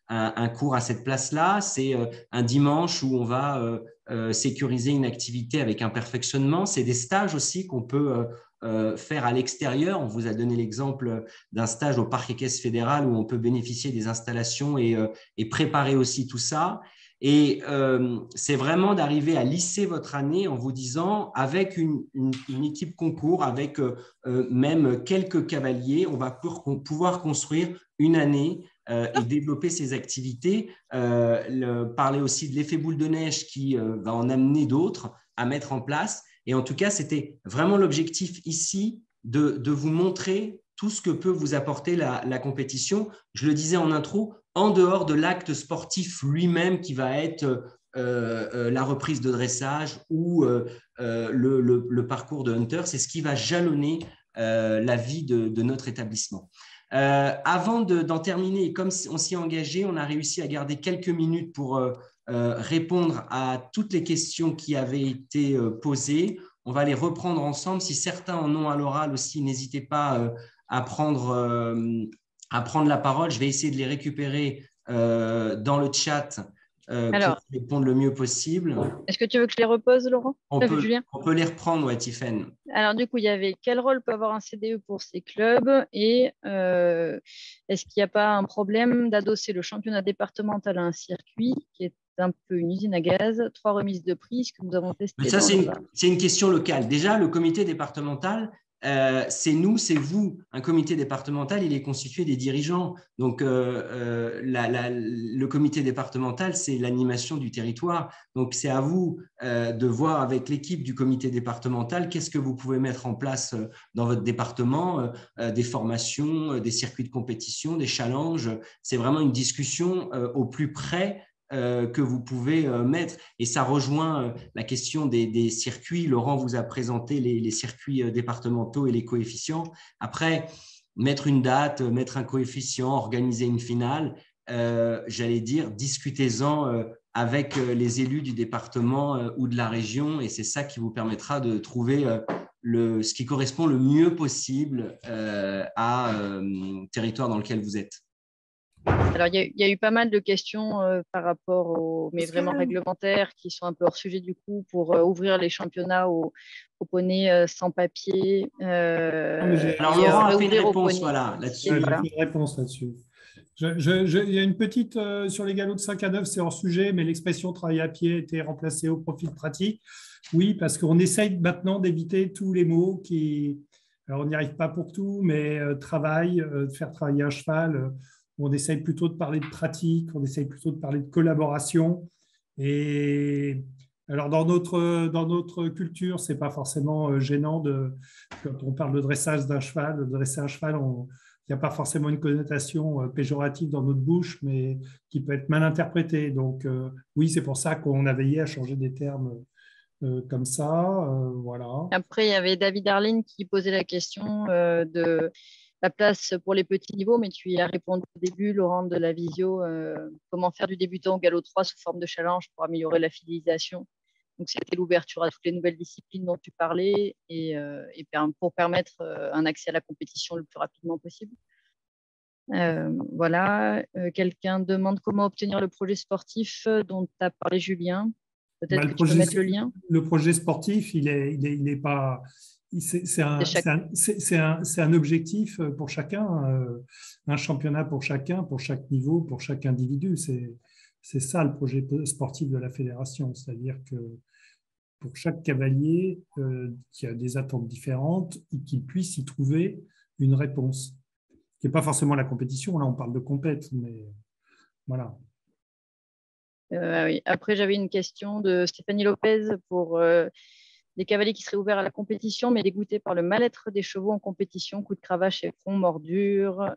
un cours à cette place-là. C'est un dimanche où on va sécuriser une activité avec un perfectionnement. C'est des stages aussi qu'on peut faire à l'extérieur. On vous a donné l'exemple d'un stage au Parc équestre fédéral où on peut bénéficier des installations et préparer aussi tout ça. Et c'est vraiment d'arriver à lisser votre année en vous disant, avec une équipe concours, avec même quelques cavaliers, on va pouvoir construire une année et développer ces activités. Parler aussi de l'effet boule de neige qui va en amener d'autres à mettre en place. Et en tout cas, c'était vraiment l'objectif ici de vous montrer tout ce que peut vous apporter la compétition. Je le disais en intro, en dehors de l'acte sportif lui-même qui va être la reprise de dressage ou le parcours de Hunter, c'est ce qui va jalonner la vie de notre établissement. Avant d'en terminer, et comme on s'y est engagé, on a réussi à garder quelques minutes pour répondre à toutes les questions qui avaient été posées. On va les reprendre ensemble. Si certains en ont à l'oral aussi, n'hésitez pas à prendre la parole. Je vais essayer de les récupérer dans le chat pour répondre le mieux possible. Est-ce que tu veux que je les repose, Laurent? Julien? On peut les reprendre, ouais, Tiffaine. Alors, du coup, il y avait quel rôle peut avoir un CDE pour ces clubs et est-ce qu'il n'y a pas un problème d'adosser le championnat départemental à un circuit qui est un peu une usine à gaz, 3 remises de prix, ce que nous avons testé. Mais ça, c'est une question locale. Déjà, le comité départemental, c'est nous, c'est vous. Un comité départemental, il est constitué des dirigeants. Donc, le comité départemental, c'est l'animation du territoire. Donc, c'est à vous de voir avec l'équipe du comité départemental qu'est-ce que vous pouvez mettre en place dans votre département, des formations, des circuits de compétition, des challenges. C'est vraiment une discussion au plus près que vous pouvez mettre. Et ça rejoint la question des circuits. Laurent vous a présenté les circuits départementaux et les coefficients. Après, mettre une date, mettre un coefficient, organiser une finale, j'allais dire, discutez-en avec les élus du département ou de la région, et c'est ça qui vous permettra de trouver ce qui correspond le mieux possible à territoire dans lequel vous êtes. Alors, il y a eu pas mal de questions par rapport mais vraiment réglementaires, qui sont un peu hors sujet du coup, pour ouvrir les championnats aux poneys sans papier. Alors, Laurent a fait une réponse là-dessus. J'ai fait une réponse là-dessus. Il y a une petite sur les galops de 5 à 9, c'est hors sujet, mais l'expression travail à pied a été remplacée au profit de pratique. Oui, parce qu'on essaye maintenant d'éviter tous les mots qui. Alors, on n'y arrive pas pour tout, mais travail, faire travailler un cheval. On essaye plutôt de parler de pratique, on essaye plutôt de parler de collaboration. Et alors, dans notre culture, ce n'est pas forcément gênant quand on parle de dressage d'un cheval. De dresser un cheval, il n'y a pas forcément une connotation péjorative dans notre bouche, mais qui peut être mal interprétée. Donc, oui, c'est pour ça qu'on a veillé à changer des termes comme ça. Voilà. Après, il y avait David Arline qui posait la question de la place pour les petits niveaux, mais tu y as répondu au début, Laurent, de la visio. Comment faire du débutant au galop 3 sous forme de challenge pour améliorer la fidélisation. Donc, c'était l'ouverture à toutes les nouvelles disciplines dont tu parlais et pour permettre un accès à la compétition le plus rapidement possible. Voilà. Quelqu'un demande comment obtenir le projet sportif dont tu as parlé, Julien. Peut-être que tu peux mettre le lien. Le projet sportif, il est pas. C'est un objectif pour chacun, un championnat pour chacun, pour chaque niveau, pour chaque individu. C'est ça le projet sportif de la fédération. C'est-à-dire que pour chaque cavalier qui a des attentes différentes, qu'il puisse y trouver une réponse. Qui n'est pas forcément la compétition. Là, on parle de compète, mais voilà. Oui. Après, j'avais une question de Stéphanie Lopez pour des cavaliers qui seraient ouverts à la compétition, mais dégoûtés par le mal-être des chevaux en compétition, coups de cravache et front, mordure.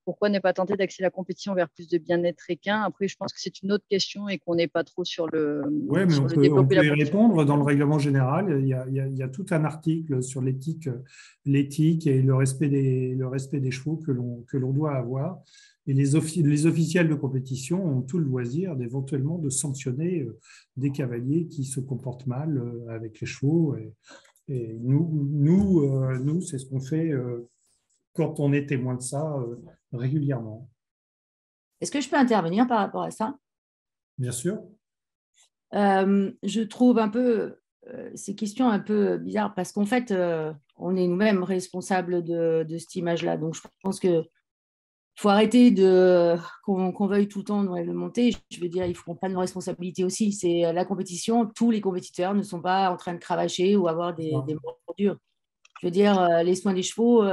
pourquoi ne pas tenter d'axer la compétition vers plus de bien-être équin? Après, je pense que c'est une autre question et qu'on n'est pas trop sur le, Oui, mais sur on le peut développer la y compétition. répondre dans le règlement général. Il y a tout un article sur l'éthique et le respect des chevaux que l'on doit avoir. Et les officiels de compétition ont tout le loisir d'éventuellement de sanctionner des cavaliers qui se comportent mal avec les chevaux. Et nous, c'est ce qu'on fait quand on est témoin de ça régulièrement. Est-ce que je peux intervenir par rapport à ça? Bien sûr. Je trouve un peu ces questions un peu bizarres parce qu'en fait, on est nous-mêmes responsables de cette image-là. Donc, je pense qu'il faut arrêter qu'on veuille tout le temps nous réglementer. Je veux dire, il faut qu'on prenne nos responsabilités aussi. C'est la compétition. Tous les compétiteurs ne sont pas en train de cravacher ou avoir des bordures. Je veux dire, les soins des chevaux,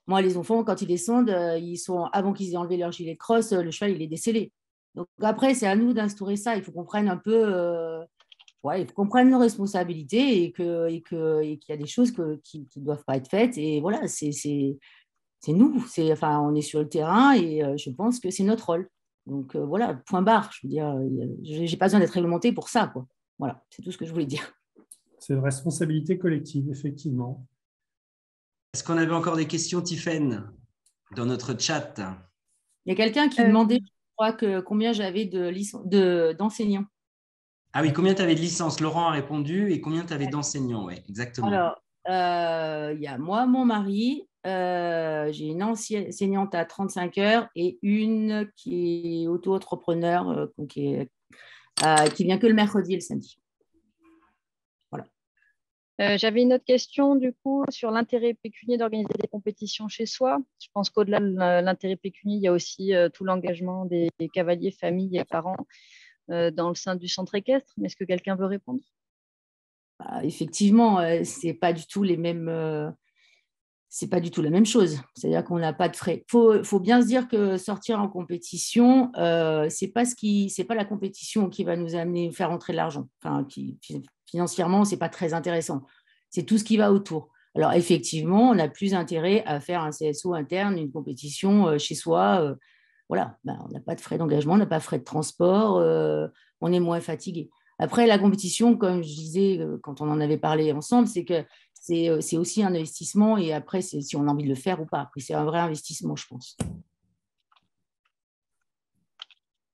moi, les enfants, quand ils descendent, avant qu'ils aient enlevé leur gilet de crosse, le cheval, il est décellé. Donc après, c'est à nous d'instaurer ça. Il faut qu'on prenne un peu, il faut qu'on prenne nos responsabilités et qu'il y a des choses qui ne doivent pas être faites. Et voilà, c'est nous. Enfin, on est sur le terrain et je pense que c'est notre rôle. Donc voilà, point barre. Je veux dire, je n'ai pas besoin d'être réglementé pour ça, quoi. Voilà, c'est tout ce que je voulais dire. C'est une responsabilité collective, effectivement. Est-ce qu'on avait encore des questions, Tiffaine, dans notre chat? Il y a quelqu'un qui demandait, je crois, combien j'avais d'enseignants. Ah oui, combien tu avais de licences? Laurent a répondu. Et combien tu avais d'enseignants? Oui, exactement. Alors, il y a moi, mon mari, j'ai une enseignante à 35 heures et une qui est auto-entrepreneur, qui vient que le mercredi et le samedi. J'avais une autre question du coup sur l'intérêt pécunier d'organiser des compétitions chez soi. Je pense qu'au-delà de l'intérêt pécunier, il y a aussi tout l'engagement des cavaliers, familles et parents dans le sein du centre équestre. Mais est-ce que quelqu'un veut répondre? Effectivement, c'est pas du tout les mêmes. C'est pas du tout la même chose. C'est-à-dire qu'on n'a pas de frais. Faut bien se dire que sortir en compétition, c'est pas la compétition qui va nous amener faire rentrer de l'argent. Enfin, financièrement, c'est pas très intéressant. C'est tout ce qui va autour. Alors effectivement, on a plus intérêt à faire un CSO interne, une compétition chez soi. Voilà, on n'a pas de frais d'engagement, on n'a pas de frais de transport, on est moins fatigué. Après, la compétition, comme je disais quand on en avait parlé ensemble, c'est que c'est aussi un investissement et après, c'est si on a envie de le faire ou pas. Après, c'est un vrai investissement, je pense.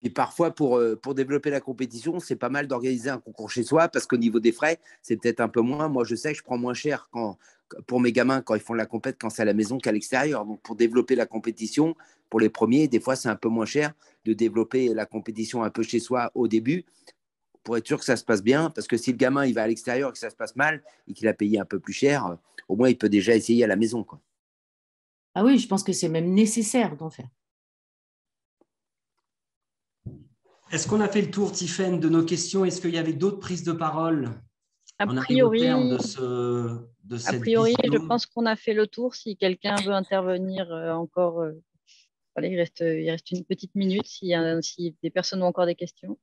Et parfois, pour développer la compétition, c'est pas mal d'organiser un concours chez soi parce qu'au niveau des frais, c'est peut-être un peu moins. Moi, je sais que je prends moins cher pour mes gamins quand ils font la compète quand c'est à la maison qu'à l'extérieur. Donc, pour développer la compétition, pour les premiers, des fois, c'est un peu moins cher de développer la compétition un peu chez soi au début pour être sûr que ça se passe bien. Parce que si le gamin il va à l'extérieur et que ça se passe mal et qu'il a payé un peu plus cher, au moins, il peut déjà essayer à la maison, quoi. Ah oui, je pense que c'est même nécessaire d'en faire. Est-ce qu'on a fait le tour, Tiffaine, de nos questions? Est-ce qu'il y avait d'autres prises de parole? A priori, je pense qu'on a fait le tour. Si quelqu'un veut intervenir encore, il reste une petite minute si des personnes ont encore des questions.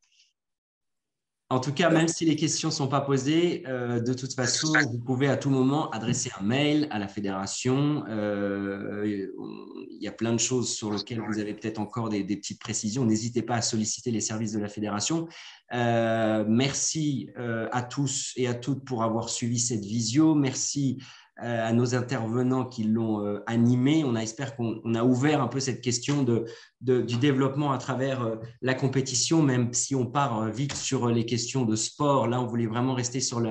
En tout cas, même si les questions ne sont pas posées, de toute façon, vous pouvez à tout moment adresser un mail à la fédération. Il y a plein de choses sur lesquelles vous avez peut-être encore des petites précisions. N'hésitez pas à solliciter les services de la fédération. Merci à tous et à toutes pour avoir suivi cette visio. Merci à nos intervenants qui l'ont animé. On espère qu'on a ouvert un peu cette question du développement à travers la compétition, même si on part vite sur les questions de sport. Là, on voulait vraiment rester sur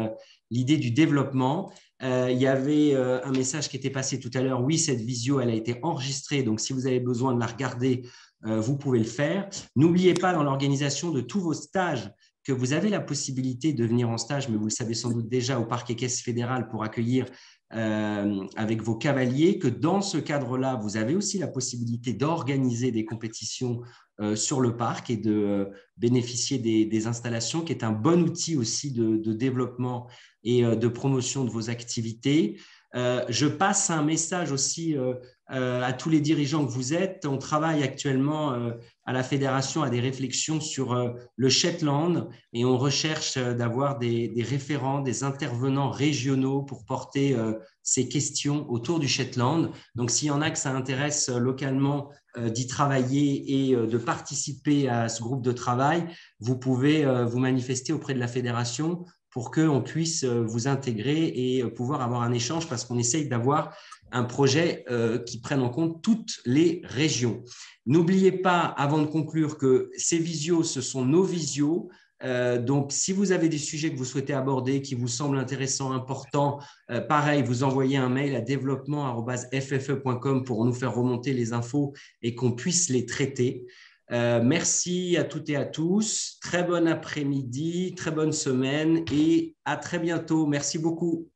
l'idée du développement. Il y avait un message qui était passé tout à l'heure. Oui, cette visio, elle a été enregistrée. Donc, si vous avez besoin de la regarder, vous pouvez le faire. N'oubliez pas, dans l'organisation de tous vos stages, que vous avez la possibilité de venir en stage, mais vous le savez sans doute déjà, au Parc Équestre Fédéral pour accueillir avec vos cavaliers, que dans ce cadre-là, vous avez aussi la possibilité d'organiser des compétitions sur le parc et de bénéficier des installations, qui est un bon outil aussi de développement et de promotion de vos activités. Je passe un message aussi à tous les dirigeants que vous êtes. On travaille actuellement à la fédération à des réflexions sur le Shetland et on recherche d'avoir des référents, des intervenants régionaux pour porter ces questions autour du Shetland. Donc, s'il y en a que ça intéresse localement d'y travailler et de participer à ce groupe de travail, vous pouvez vous manifester auprès de la fédération pour qu'on puisse vous intégrer et pouvoir avoir un échange parce qu'on essaye d'avoir un projet qui prenne en compte toutes les régions. N'oubliez pas, avant de conclure, que ces visios, ce sont nos visios. Donc, si vous avez des sujets que vous souhaitez aborder, qui vous semblent intéressants, importants, pareil, vous envoyez un mail à développement@ppe.com pour nous faire remonter les infos et qu'on puisse les traiter. Merci à toutes et à tous. Très bon après-midi, très bonne semaine et à très bientôt. Merci beaucoup.